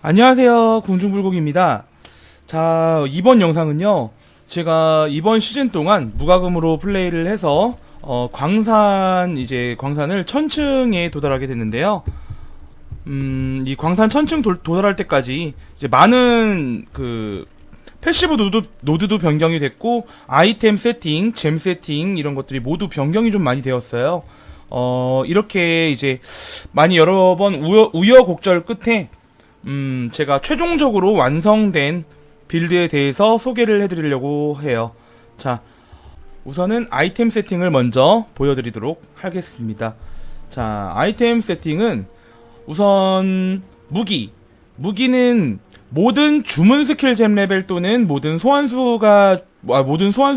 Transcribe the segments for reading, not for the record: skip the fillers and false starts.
안녕하세요. 궁중불고기입니다. 자, 이번 영상은요, 제가 이번 시즌 동안 무과금으로 플레이를 해서 광산을 1000층에 도달하게 됐는데요. 이 광산 1000층 도달할 때까지 이제 많은 패시브 노드도 변경이 됐고, 아이템 세팅, 잼 세팅 이런 것들이 모두 변경이 좀 많이 되었어요. 이렇게 이제 많이 여러 번 우여곡절 끝에 제가 최종적으로 완성된 빌드에 대해서 소개를 해드리려고 해요. 자, 우선은 아이템 세팅을 먼저 보여드리도록 하겠습니다. 자, 아이템 세팅은 우선 무기는 모든 주문 스킬 잼 레벨 또는 모든 소환수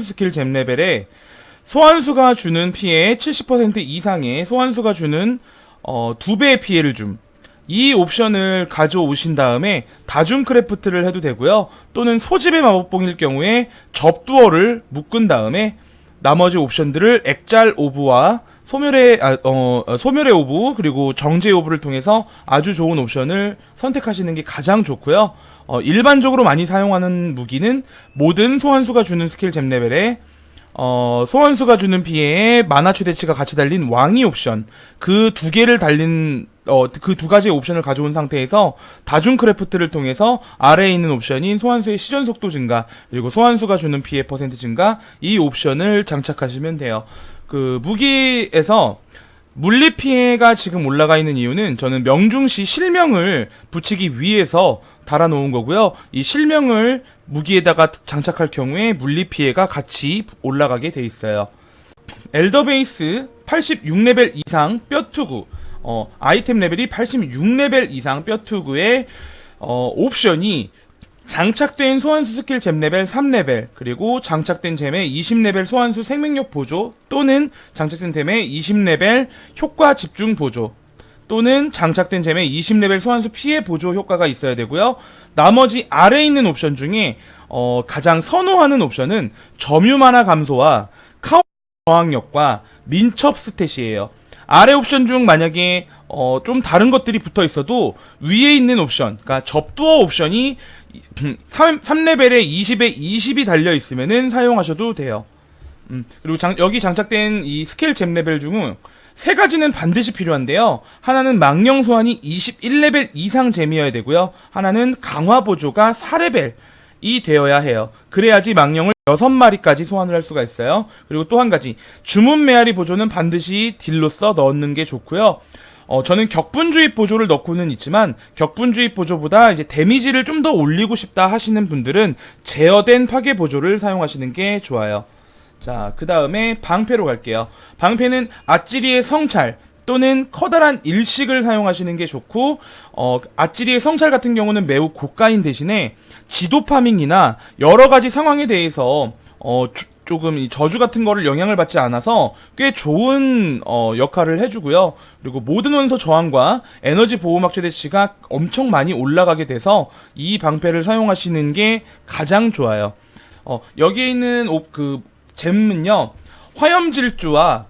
스킬 잼 레벨에 소환수가 주는 피해 70% 이상의 소환수가 주는 2배의 피해를 이 옵션을 가져오신 다음에 다중 크래프트를 해도 되고요. 또는 소집의 마법봉일 경우에 접두어를 묶은 다음에 나머지 옵션들을 액잘 오브와 소멸의 오브 그리고 정제 오브를 통해서 아주 좋은 옵션을 선택하시는 게 가장 좋고요. 일반적으로 많이 사용하는 무기는 모든 소환수가 주는 스킬 잼 레벨에 소환수가 주는 피해에 만화 최대치가 같이 달린 왕이 옵션 그 두 개를 달린 그 두 가지의 옵션을 가져온 상태에서 다중 크래프트를 통해서 아래에 있는 옵션인 소환수의 시전 속도 증가 그리고 소환수가 주는 피해 퍼센트 증가 이 옵션을 장착하시면 돼요. 그 무기에서 물리 피해가 지금 올라가 있는 이유는 저는 명중시 실명을 붙이기 위해서 달아놓은 거고요. 이 실명을 무기에다가 장착할 경우에 물리 피해가 같이 올라가게 돼 있어요. 엘더 베이스 86레벨 이상 뼈투구 아이템 레벨이 86레벨 이상 뼈투구의 옵션이 장착된 소환수 스킬 잼 레벨 3레벨 그리고 장착된 잼의 20레벨 소환수 생명력 보조 또는 장착된 잼의 20레벨 효과 집중 보조 또는 장착된 잼의 20레벨 소환수 피해 보조 효과가 있어야 되고요. 나머지 아래에 있는 옵션 중에 가장 선호하는 옵션은 점유 만화 감소와 카운터 저항력과 민첩 스탯이에요. 아래 옵션 중 만약에 좀 다른 것들이 붙어 있어도 위에 있는 옵션, 그러니까 접두어 옵션이 3레벨에 20에 20이 달려 있으면은 사용하셔도 돼요. 그리고 여기 장착된 이 스킬 잼 레벨 중은 세 가지는 반드시 필요한데요. 하나는 망령 소환이 21레벨 이상 잼이어야 되고요. 하나는 강화 보조가 4레벨이 되어야 해요. 그래야지 망령을 6마리까지 소환을 할 수가 있어요. 그리고 또 한 가지 주문 메아리 보조는 반드시 딜로써 넣는 게 좋고요. 저는 격분주입 보조를 넣고는 있지만 격분주입 보조보다 이제 데미지를 좀 더 올리고 싶다 하시는 분들은 제어된 파괴 보조를 사용하시는 게 좋아요. 자, 그 다음에 방패로 갈게요. 방패는 아찌리의 성찰 또는 커다란 일식을 사용하시는 게 좋고 아찌리의 성찰 같은 경우는 매우 고가인 대신에 지도 파밍이나 여러가지 상황에 대해서 조금 이 저주 같은 거를 영향을 받지 않아서 꽤 좋은 역할을 해주고요. 그리고 모든 원소 저항과 에너지 보호막 최대치가 엄청 많이 올라가게 돼서 이 방패를 사용하시는 게 가장 좋아요. 여기에 있는 잼은요 화염질주와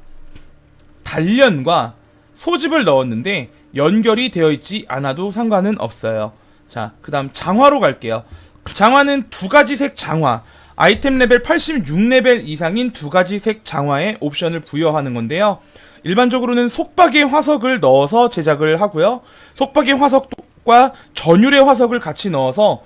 단련과 소집을 넣었는데 연결이 되어 있지 않아도 상관은 없어요. 자, 그 다음 장화로 갈게요. 장화는 두 가지 색 장화 아이템 레벨 86레벨 이상인 두 가지 색 장화에 옵션을 부여하는 건데요. 일반적으로는 속박의 화석을 넣어서 제작을 하고요. 속박의 화석과 전율의 화석을 같이 넣어서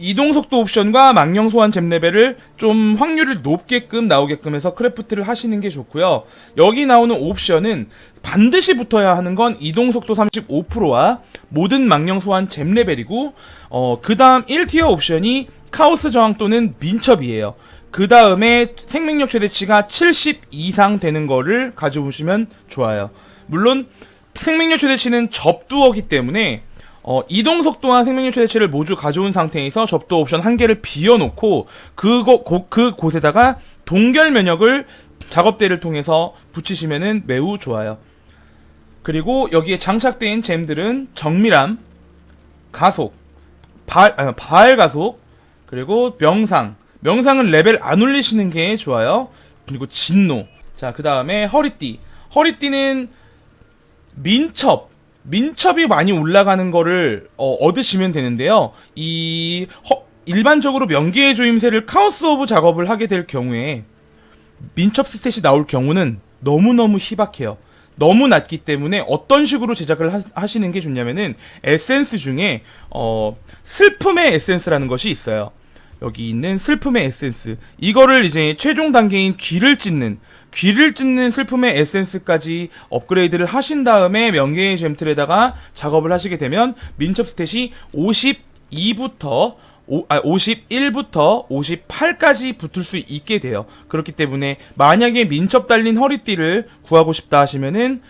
이동속도 옵션과 망령 소환 잼 레벨을 좀 확률을 높게끔 나오게끔 해서 크래프트를 하시는 게 좋고요. 여기 나오는 옵션은 반드시 붙어야 하는 건 이동속도 35%와 모든 망령 소환 잼 레벨이고 그 다음 1티어 옵션이 카오스 저항 또는 민첩이에요. 그 다음에 생명력 최대치가 70 이상 되는 거를 가져오시면 좋아요. 물론 생명력 최대치는 접두어기 때문에 이동 속도와 생명력 최대치를 모두 가져온 상태에서 접두 옵션 한 개를 비워놓고 그곳에다가 동결 면역을 작업대를 통해서 붙이시면은 매우 좋아요. 그리고 여기에 장착된 잼들은 정밀함, 가속, 바알 가속, 그리고 명상은 레벨 안 올리시는 게 좋아요. 그리고 진노. 자, 그 다음에 허리띠는 민첩, 민첩이 많이 올라가는 거를 얻으시면 되는데요. 일반적으로 명기의 조임새를 카오스 오브 작업을 하게 될 경우에 민첩 스탯이 나올 경우는 너무너무 희박해요. 너무 낮기 때문에 어떤 식으로 제작을 하시는 게 좋냐면은 에센스 중에 슬픔의 에센스라는 것이 있어요. 여기 있는 슬픔의 에센스, 이거를 이제 최종 단계인 귀를 찢는 슬픔의 에센스까지 업그레이드를 하신 다음에 명예의 잼틀에다가 작업을 하시게 되면 민첩 스탯이 51부터 58까지 붙을 수 있게 돼요. 그렇기 때문에 만약에 민첩 달린 허리띠를 구하고 싶다 하시면은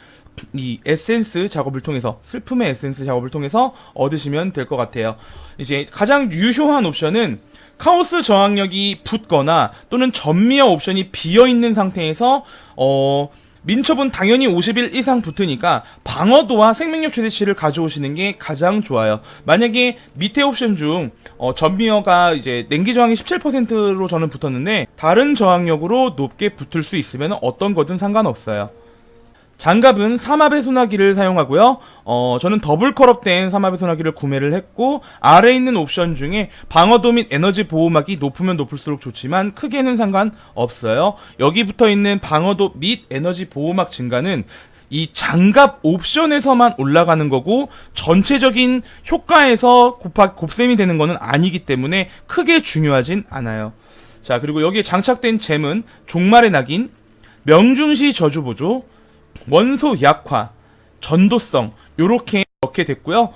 이 에센스 작업을 통해서, 슬픔의 에센스 작업을 통해서 얻으시면 될 것 같아요. 이제 가장 유효한 옵션은 카오스 저항력이 붙거나 또는 전미어 옵션이 비어있는 상태에서 민첩은 당연히 50일 이상 붙으니까 방어도와 생명력 최대치를 가져오시는 게 가장 좋아요. 만약에 밑에 옵션 중 전미어가 이제 냉기 저항이 17%로 저는 붙었는데 다른 저항력으로 높게 붙을 수 있으면 어떤 거든 상관없어요. 장갑은 삼합의 소나기를 사용하고요. 저는 더블 컬업된 삼합의 소나기를 구매를 했고, 아래에 있는 옵션 중에 방어도 및 에너지 보호막이 높으면 높을수록 좋지만 크게는 상관없어요. 여기 붙어있는 방어도 및 에너지 보호막 증가는 이 장갑 옵션에서만 올라가는 거고 전체적인 효과에서 곱셈이 되는 거는 아니기 때문에 크게 중요하진 않아요. 자, 그리고 여기에 장착된 잼은 종말의 낙인, 명중시 저주보조, 원소 약화, 전도성, 요렇게 넣게 됐고요.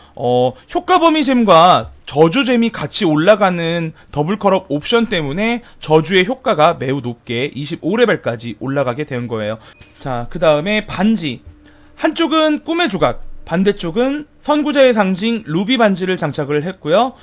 효과 범위 잼과 저주 잼이 같이 올라가는 더블 컬업 옵션 때문에 저주의 효과가 매우 높게 25레벨까지 올라가게 된 거예요. 자, 그 다음에 반지. 한쪽은 꿈의 조각, 반대쪽은 선구자의 상징 루비 반지를 장착을 했고요.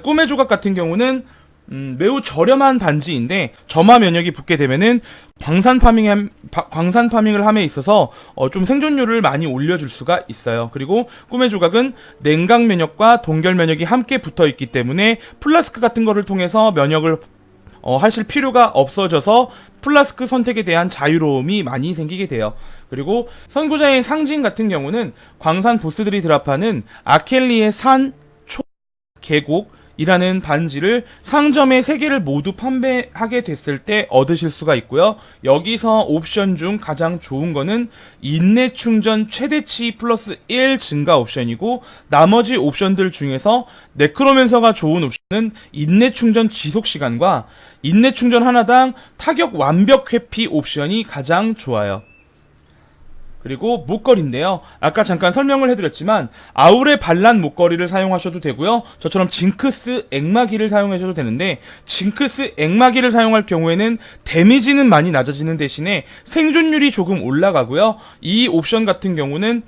꿈의 조각 같은 경우는 매우 저렴한 반지인데 점화 면역이 붙게 되면은 광산 파밍을 함에 있어서 좀 생존율을 많이 올려줄 수가 있어요. 그리고 꿈의 조각은 냉각 면역과 동결 면역이 함께 붙어 있기 때문에 플라스크 같은 거를 통해서 면역을 하실 필요가 없어져서 플라스크 선택에 대한 자유로움이 많이 생기게 돼요. 그리고 선구자의 상징 같은 경우는 광산 보스들이 드랍하는 아켈리의 산, 초, 계곡 이라는 반지를 상점에 3개를 모두 판매하게 됐을 때 얻으실 수가 있고요. 여기서 옵션 중 가장 좋은 거는 인내 충전 최대치 플러스 1 증가 옵션이고, 나머지 옵션들 중에서 네크로맨서가 좋은 옵션은 인내 충전 지속 시간과 인내 충전 하나당 타격 완벽 회피 옵션이 가장 좋아요. 그리고 목걸이인데요. 아까 잠깐 설명을 해드렸지만 아울의 반란 목걸이를 사용하셔도 되고요. 저처럼 징크스 액마기를 사용하셔도 되는데, 징크스 액마기를 사용할 경우에는 데미지는 많이 낮아지는 대신에 생존율이 조금 올라가고요. 이 옵션 같은 경우는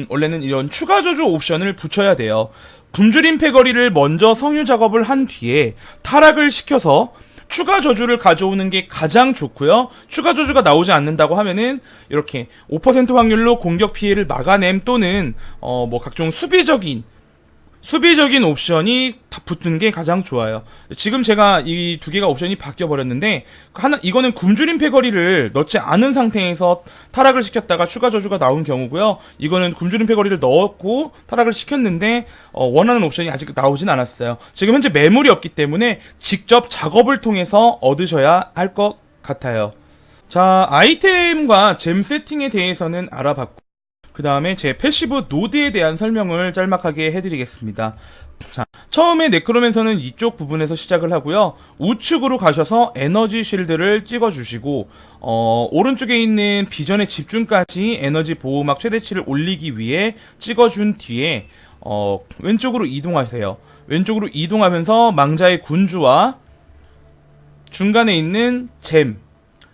원래는 이런 추가 저주 옵션을 붙여야 돼요. 굶주린 패거리를 먼저 성유 작업을 한 뒤에 타락을 시켜서 추가 저주를 가져오는 게 가장 좋고요. 추가 저주가 나오지 않는다고 하면은 이렇게 5% 확률로 공격 피해를 막아냄, 또는 뭐 각종 수비적인 옵션이 다 붙는 게 가장 좋아요. 지금 제가 이 두 개가 옵션이 바뀌어 버렸는데, 이거는 굶주린 패거리를 넣지 않은 상태에서 타락을 시켰다가 추가 저주가 나온 경우고요. 이거는 굶주린 패거리를 넣었고 타락을 시켰는데 원하는 옵션이 아직 나오진 않았어요. 지금 현재 매물이 없기 때문에 직접 작업을 통해서 얻으셔야 할 것 같아요. 자, 아이템과 잼 세팅에 대해서는 알아봤고, 그 다음에 제 패시브 노드에 대한 설명을 짤막하게 해드리겠습니다. 자, 처음에 네크로맨서는 이쪽 부분에서 시작을 하고요. 우측으로 가셔서 에너지 쉴드를 찍어주시고, 오른쪽에 있는 비전의 집중까지 에너지 보호막 최대치를 올리기 위해 찍어준 뒤에 왼쪽으로 이동하세요. 왼쪽으로 이동하면서 망자의 군주와 중간에 있는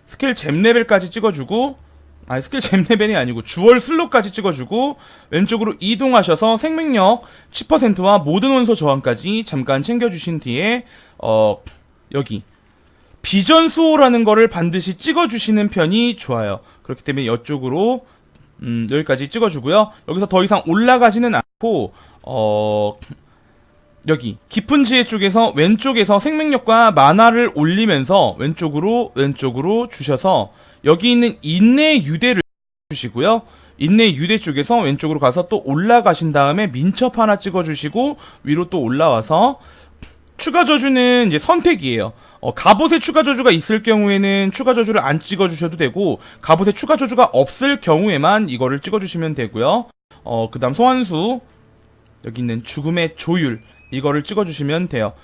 스킬 잼 레벨까지 찍어주고, 스킬 잼 레벨이 아니고 주얼 슬롯까지 찍어주고, 왼쪽으로 이동하셔서 생명력 10%와 모든 원소 저항까지 잠깐 챙겨주신 뒤에 여기 비전 수호라는 거를 반드시 찍어주시는 편이 좋아요. 그렇기 때문에 이쪽으로 여기까지 찍어주고요. 여기서 더 이상 올라가지는 않고 여기 깊은 지혜 쪽에서 왼쪽에서 생명력과 만화를 올리면서 왼쪽으로 주셔서 여기 있는 인내 유대를 주시고요. 인내 유대 쪽에서 왼쪽으로 가서 또 올라가신 다음에 민첩 하나 찍어주시고 위로 또 올라와서 추가 저주는 이제 선택이에요. 갑옷에 추가 저주가 있을 경우에는 추가 저주를 안 찍어주셔도 되고, 갑옷에 추가 저주가 없을 경우에만 이거를 찍어주시면 되고요. 그 다음 소환수, 여기 있는 죽음의 조율, 이거를 찍어주시면 돼요.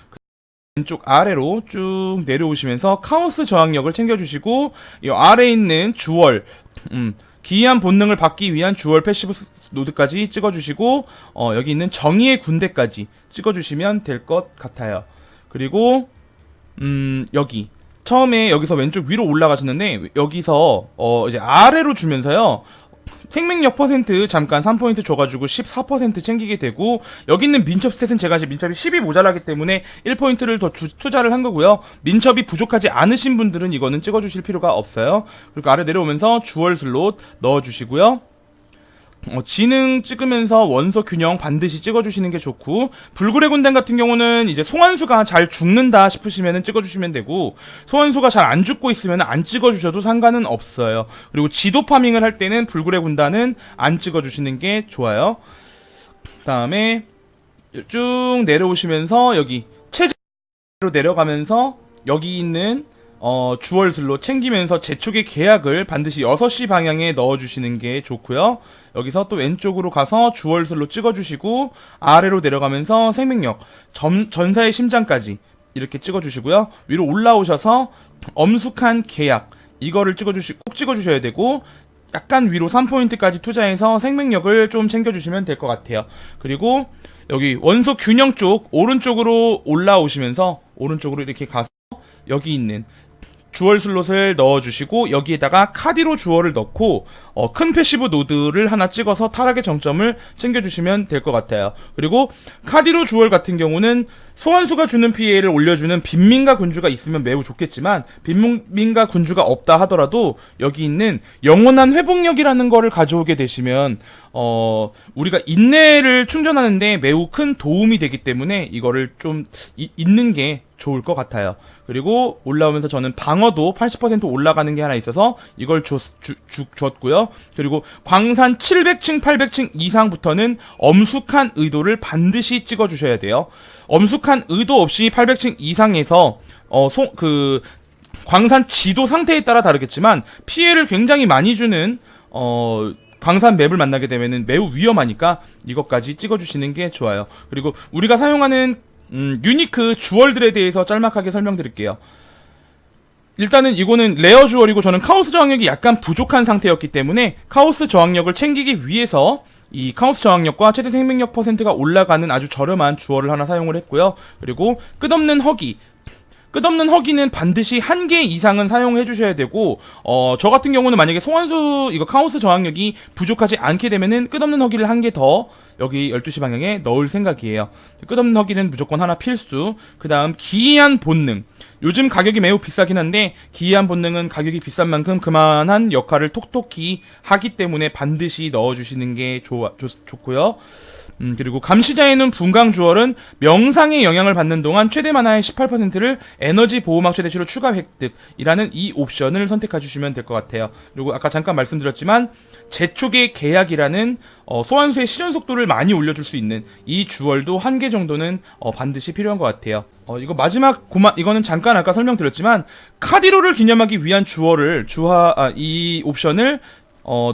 왼쪽 아래로 쭉 내려오시면서 카오스 저항력을 챙겨주시고, 이 아래에 있는 주월, 기이한 본능을 받기 위한 주월 패시브 노드까지 찍어주시고, 여기 있는 정의의 군대까지 찍어주시면 될 것 같아요. 그리고 여기 처음에 여기서 왼쪽 위로 올라가셨는데, 여기서 이제 아래로 주면서요, 생명력 퍼센트 잠깐 3포인트 줘가지고 14% 챙기게 되고, 여기 있는 민첩 스탯은 제가 이제 민첩이 10이 모자라기 때문에 1포인트를 더 투자를 한 거고요. 민첩이 부족하지 않으신 분들은 이거는 찍어주실 필요가 없어요. 그리고 아래 내려오면서 주월 슬롯 넣어주시고요. 지능 찍으면서 원소 균형 반드시 찍어주시는 게 좋고, 불굴의 군단 같은 경우는 이제 소환수가 잘 죽는다 싶으시면 찍어주시면 되고, 소환수가 잘 안 죽고 있으면 안 찍어주셔도 상관은 없어요. 그리고 지도 파밍을 할 때는 불굴의 군단은 안 찍어주시는 게 좋아요. 그 다음에 쭉 내려오시면서 여기 체제로 내려가면서 여기 있는 주월 슬롯 챙기면서 제촉의 계약을 반드시 6시 방향에 넣어주시는 게 좋고요. 여기서 또 왼쪽으로 가서 주월 슬롯 찍어주시고, 아래로 내려가면서 생명력, 전사의 심장까지 이렇게 찍어주시고요. 위로 올라오셔서 엄숙한 계약, 이거를 꼭 찍어주셔야 되고, 약간 위로 3포인트까지 투자해서 생명력을 좀 챙겨주시면 될 것 같아요. 그리고 여기 원소 균형 쪽 오른쪽으로 올라오시면서 오른쪽으로 이렇게 가서 여기 있는 주월 슬롯을 넣어주시고, 여기에다가 카디로 주월을 넣고 큰 패시브 노드를 하나 찍어서 타락의 정점을 챙겨주시면 될 것 같아요. 그리고 카디로 주월 같은 경우는 소환수가 주는 피해를 올려주는 빈민가 군주가 있으면 매우 좋겠지만, 빈민가 군주가 없다 하더라도 여기 있는 영원한 회복력이라는 거를 가져오게 되시면 우리가 인내를 충전하는데 매우 큰 도움이 되기 때문에 이거를 좀 있는 게 좋을 것 같아요. 그리고 올라오면서 저는 방어도 80% 올라가는 게 하나 있어서 이걸 줬고요. 그리고 광산 700층, 800층 이상부터는 엄숙한 의도를 반드시 찍어주셔야 돼요. 엄숙한 의도 없이 800층 이상에서 광산 지도 상태에 따라 다르겠지만 피해를 굉장히 많이 주는 광산 맵을 만나게 되면은 매우 위험하니까 이것까지 찍어주시는 게 좋아요. 그리고 우리가 사용하는 유니크 주월들에 대해서 짤막하게 설명드릴게요. 일단은 이거는 레어 주월이고, 저는 카오스 저항력이 약간 부족한 상태였기 때문에 카오스 저항력을 챙기기 위해서 이 카오스 저항력과 최대 생명력 퍼센트가 올라가는 아주 저렴한 주월을 하나 사용을 했고요. 그리고 끝없는 허기는 반드시 1개 이상은 사용해 주셔야 되고, 저 같은 경우는 만약에 소환수 이거 카오스 저항력이 부족하지 않게 되면은 끝없는 허기를 1개 더 여기 12시 방향에 넣을 생각이에요. 끝없는 허기는 무조건 하나 필수. 그 다음 기이한 본능, 요즘 가격이 매우 비싸긴 한데 기이한 본능은 가격이 비싼 만큼 그만한 역할을 톡톡히 하기 때문에 반드시 넣어주시는 게 좋고요. 그리고 감시자의 눈 분광 주얼은 명상의 영향을 받는 동안 최대 만화의 18%를 에너지 보호막 최대치로 추가 획득이라는 이 옵션을 선택해 주시면 될 것 같아요. 그리고 아까 잠깐 말씀드렸지만 제촉의 계약이라는 소환수의 실현 속도를 많이 올려줄 수 있는 이 주얼도 1개 정도는 반드시 필요한 것 같아요. 이거 마지막 이거는 잠깐 아까 설명드렸지만 카디로를 기념하기 위한 이 옵션을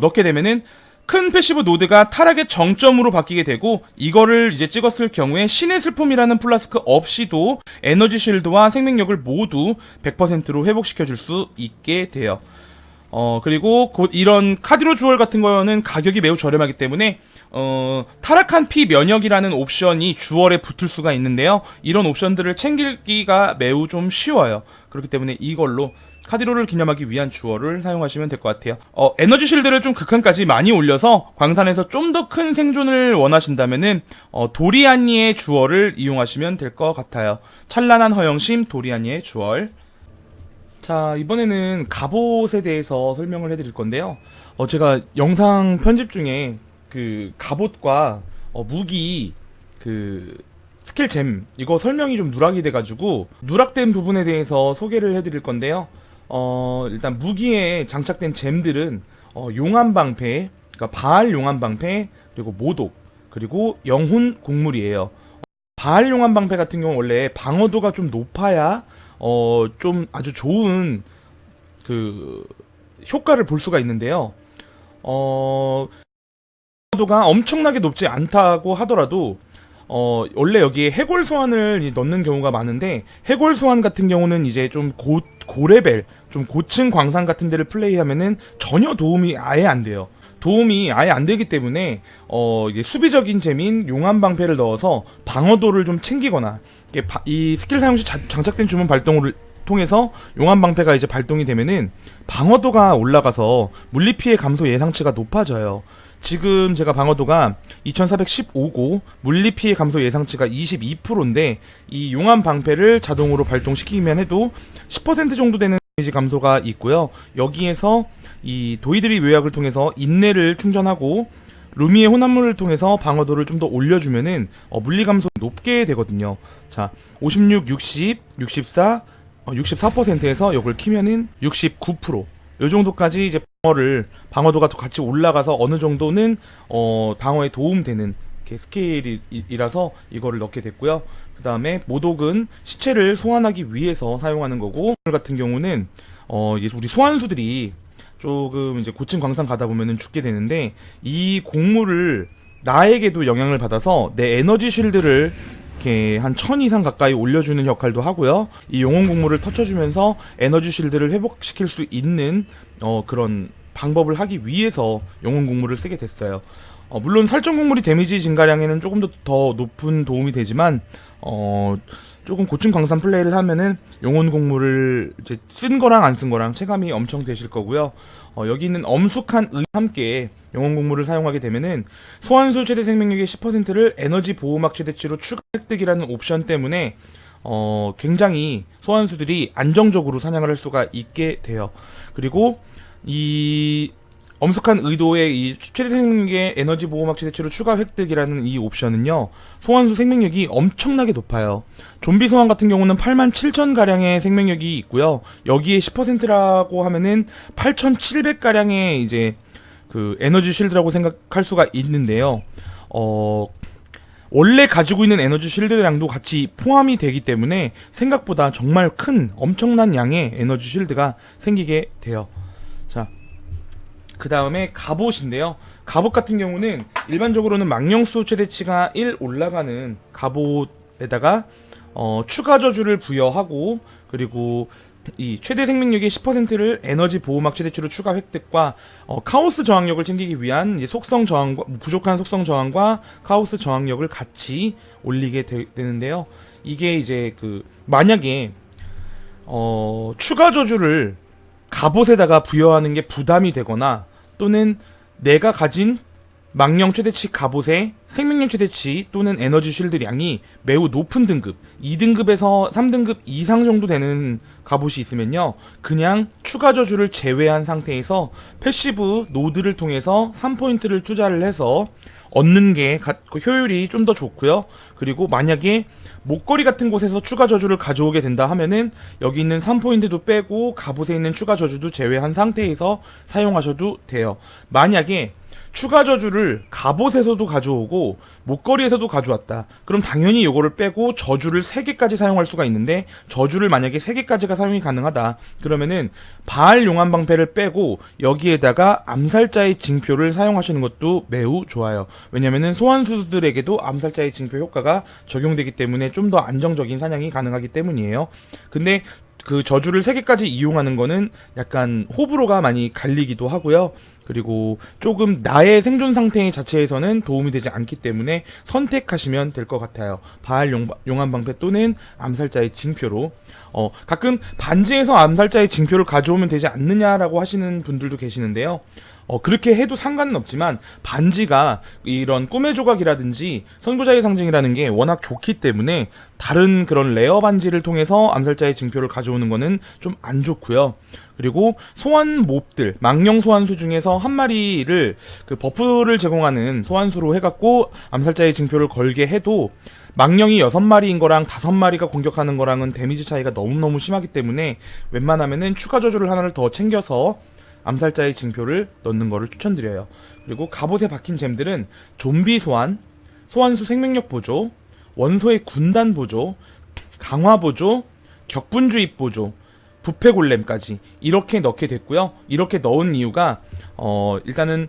넣게 되면은 큰 패시브 노드가 타락의 정점으로 바뀌게 되고, 이거를 이제 찍었을 경우에 신의 슬픔이라는 플라스크 없이도 에너지 쉴드와 생명력을 모두 100%로 회복시켜줄 수 있게 돼요. 그리고 곧 이런 카디로 주얼 같은 거는 가격이 매우 저렴하기 때문에 타락한 피 면역이라는 옵션이 주얼에 붙을 수가 있는데요. 이런 옵션들을 챙기기가 매우 좀 쉬워요. 그렇기 때문에 이걸로 카디로를 기념하기 위한 주얼을 사용하시면 될 것 같아요. 에너지 실드를 좀 극한까지 많이 올려서 광산에서 좀 더 큰 생존을 원하신다면은 도리아니의 주얼을 이용하시면 될 것 같아요. 찬란한 허영심 도리아니의 주얼. 자, 이번에는 갑옷에 대해서 설명을 해드릴 건데요. 제가 영상 편집 중에 그 갑옷과 무기 스킬잼 이거 설명이 좀 누락이 돼가지고 누락된 부분에 대해서 소개를 해드릴 건데요. 일단 무기에 장착된 잼들은 용암방패, 그러니까 바알 용암방패, 그리고 모독, 그리고 영혼 곡물이에요. 바알 용암방패 같은 경우 원래 방어도가 좀 높아야 좀 아주 좋은 그 효과를 볼 수가 있는데요. 방어도가 엄청나게 높지 않다고 하더라도 원래 여기에 해골 소환을 넣는 경우가 많은데, 해골 소환 같은 경우는 이제 좀 고레벨, 좀 고층 광산 같은 데를 플레이하면은 전혀 도움이 아예 안 돼요. 도움이 아예 안 되기 때문에 이게 수비적인 재미인 용암 방패를 넣어서 방어도를 좀 챙기거나, 이 스킬 사용 시 장착된 주문 발동을 통해서 용암 방패가 이제 발동이 되면은 방어도가 올라가서 물리 피해 감소 예상치가 높아져요. 지금 제가 방어도가 2415고 물리 피해 감소 예상치가 22%인데, 이 용암 방패를 자동으로 발동시키기만 해도 10% 정도 되는 데미지 감소가 있고요. 여기에서 이 도이드리 묘약을 통해서 인내를 충전하고 루미의 혼합물을 통해서 방어도를 좀 더 올려주면은 물리 감소 높게 되거든요. 자, 56, 60, 64, 64%에서 이걸 키면은 69%. 요 정도까지 이제 방어도가 같이 올라가서 어느 정도는 방어에 도움되는 스케일이라서 이거를 넣게 됐고요. 그 다음에 모독은 시체를 소환하기 위해서 사용하는 거고, 같은 경우는 이제 우리 소환수들이 조금 이제 고층 광산 가다 보면은 죽게 되는데, 이 곡물을 나에게도 영향을 받아서 내 에너지 쉴드를 이렇게 한 1000 이상 가까이 올려주는 역할도 하고요. 이 영혼 곡물을 터쳐주면서 에너지 쉴드를 회복시킬 수 있는 그런 방법을 하기 위해서 영혼 곡물을 쓰게 됐어요. 물론 살점 곡물이 데미지 증가량에는 조금 더 높은 도움이 되지만 조금 고층 광산 플레이를 하면은 영혼 곡물을 이제 쓴 거랑 안 쓴 거랑 체감이 엄청 되실 거고요. 여기 있는 엄숙한 의 함께 영혼 곡물을 사용하게 되면은 소환수 최대 생명력의 10%를 에너지 보호막 최대치로 추가 획득이라는 옵션 때문에 굉장히 소환수들이 안정적으로 사냥을 할 수가 있게 돼요. 그리고 이 엄숙한 의도의 이 최대 생명력의 에너지 보호막 최대치로 추가 획득이라는 이 옵션은요, 소환수 생명력이 엄청나게 높아요. 좀비 소환 같은 경우는 87,000가량의 생명력이 있고요. 여기에 10%라고 하면은 8,700가량의 이제 그 에너지 쉴드라고 생각할 수가 있는데요. 원래 가지고 있는 에너지 쉴드량도 같이 포함이 되기 때문에 생각보다 정말 큰 엄청난 양의 에너지 쉴드가 생기게 돼요. 자, 그 다음에 갑옷인데요. 갑옷 같은 경우는 일반적으로는 망령수 최대치가 1 올라가는 갑옷에다가 추가 저주를 부여하고, 그리고 이 최대 생명력의 10%를 에너지 보호막 최대치로 추가 획득과 카오스 저항력을 챙기기 위한 이제 속성 저항과 부족한 속성 저항과 카오스 저항력을 같이 올리게 되는데요. 이게 이제 만약에 추가 저주를 갑옷에다가 부여하는 게 부담이 되거나, 또는 내가 가진 망령 최대치 갑옷의 생명력 최대치 또는 에너지 쉴드량이 매우 높은 등급, 2등급에서 3등급 이상 정도 되는 갑옷이 있으면요, 그냥 추가 저주를 제외한 상태에서 패시브 노드를 통해서 3포인트를 투자를 해서 얻는 게 효율이 좀 더 좋고요. 그리고 만약에 목걸이 같은 곳에서 추가 저주를 가져오게 된다 하면은 여기 있는 3포인트도 빼고 갑옷에 있는 추가 저주도 제외한 상태에서 사용하셔도 돼요. 만약에 추가 저주를 갑옷에서도 가져오고 목걸이에서도 가져왔다, 그럼 당연히 이거를 빼고 저주를 3개까지 사용할 수가 있는데, 저주를 만약에 3개까지가 사용이 가능하다 그러면은 바알 용암 방패를 빼고 여기에다가 암살자의 징표를 사용하시는 것도 매우 좋아요. 왜냐면은 소환수들에게도 암살자의 징표 효과가 적용되기 때문에 좀 더 안정적인 사냥이 가능하기 때문이에요. 근데 그 저주를 3개까지 이용하는 거는 약간 호불호가 많이 갈리기도 하고요. 그리고 조금 나의 생존 상태 자체에서는 도움이 되지 않기 때문에 선택하시면 될 것 같아요. 바알 용암 방패 또는 암살자의 징표로. 가끔 반지에서 암살자의 징표를 가져오면 되지 않느냐라고 하시는 분들도 계시는데요. 그렇게 해도 상관은 없지만 반지가 이런 꿈의 조각이라든지 선구자의 상징이라는 게 워낙 좋기 때문에 다른 그런 레어 반지를 통해서 암살자의 징표를 가져오는 거는 좀 안 좋고요. 그리고 소환 몹들, 망령 소환수 중에서 한 마리를 버프를 제공하는 소환수로 해갖고 암살자의 징표를 걸게 해도 망령이 6마리인 거랑 5마리가 공격하는 거랑은 데미지 차이가 너무너무 심하기 때문에 웬만하면은 추가 저주를 하나를 더 챙겨서 암살자의 징표를 넣는 거를 추천드려요. 그리고 갑옷에 박힌 잼들은 좀비 소환, 소환수 생명력 보조, 원소의 군단 보조, 강화 보조, 격분주입 보조, 부패 골렘까지 이렇게 넣게 됐고요. 이렇게 넣은 이유가 일단은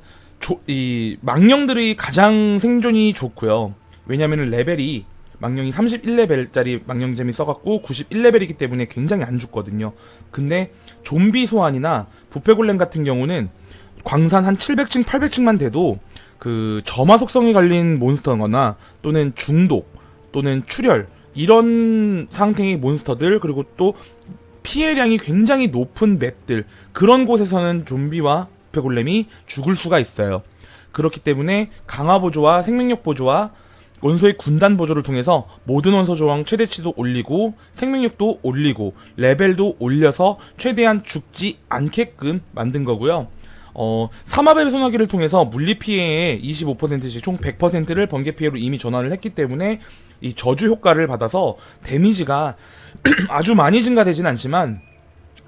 이 망령들의 가장 생존이 좋고요. 왜냐면은 레벨이 망령이 31레벨짜리 망령잼이 써갖고 91레벨이기 때문에 굉장히 안 죽거든요. 근데 좀비 소환이나 부패 골렘 같은 경우는 광산 한 700층, 800층만 돼도 그 점화 속성이 갈린 몬스터거나 또는 중독 또는 출혈 이런 상태의 몬스터들, 그리고 또 피해량이 굉장히 높은 맵들, 그런 곳에서는 좀비와 부패 골렘이 죽을 수가 있어요. 그렇기 때문에 강화 보조와 생명력 보조와 원소의 군단 보조를 통해서 모든 원소 조항 최대치도 올리고 생명력도 올리고 레벨도 올려서 최대한 죽지 않게끔 만든 거고요. 삼합의 소나기를 통해서 물리 피해의 25%씩 총 100%를 번개 피해로 이미 전환을 했기 때문에 이 저주 효과를 받아서 데미지가 아주 많이 증가되진 않지만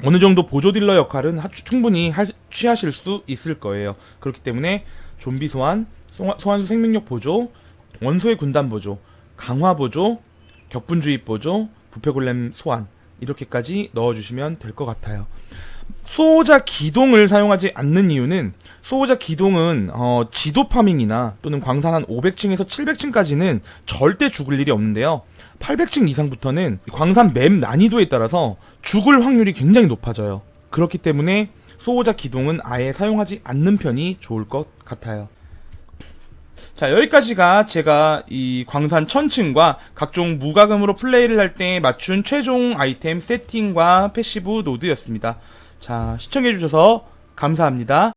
어느 정도 보조 딜러 역할은 충분히 취하실 수 있을 거예요. 그렇기 때문에 좀비 소환, 소환수 생명력 보조, 원소의 군단 보조, 강화 보조, 격분주입 보조, 부패 골렘 소환 이렇게까지 넣어주시면 될 것 같아요. 수호자 기동을 사용하지 않는 이유는 수호자 기동은 지도 파밍이나 또는 광산 한 500층에서 700층까지는 절대 죽을 일이 없는데요. 800층 이상부터는 광산 맵 난이도에 따라서 죽을 확률이 굉장히 높아져요. 그렇기 때문에 수호자 기동은 아예 사용하지 않는 편이 좋을 것 같아요. 자, 여기까지가 제가 이 광산 1000층과 각종 무과금으로 플레이를 할 때 맞춘 최종 아이템 세팅과 패시브 노드였습니다. 자, 시청해주셔서 감사합니다.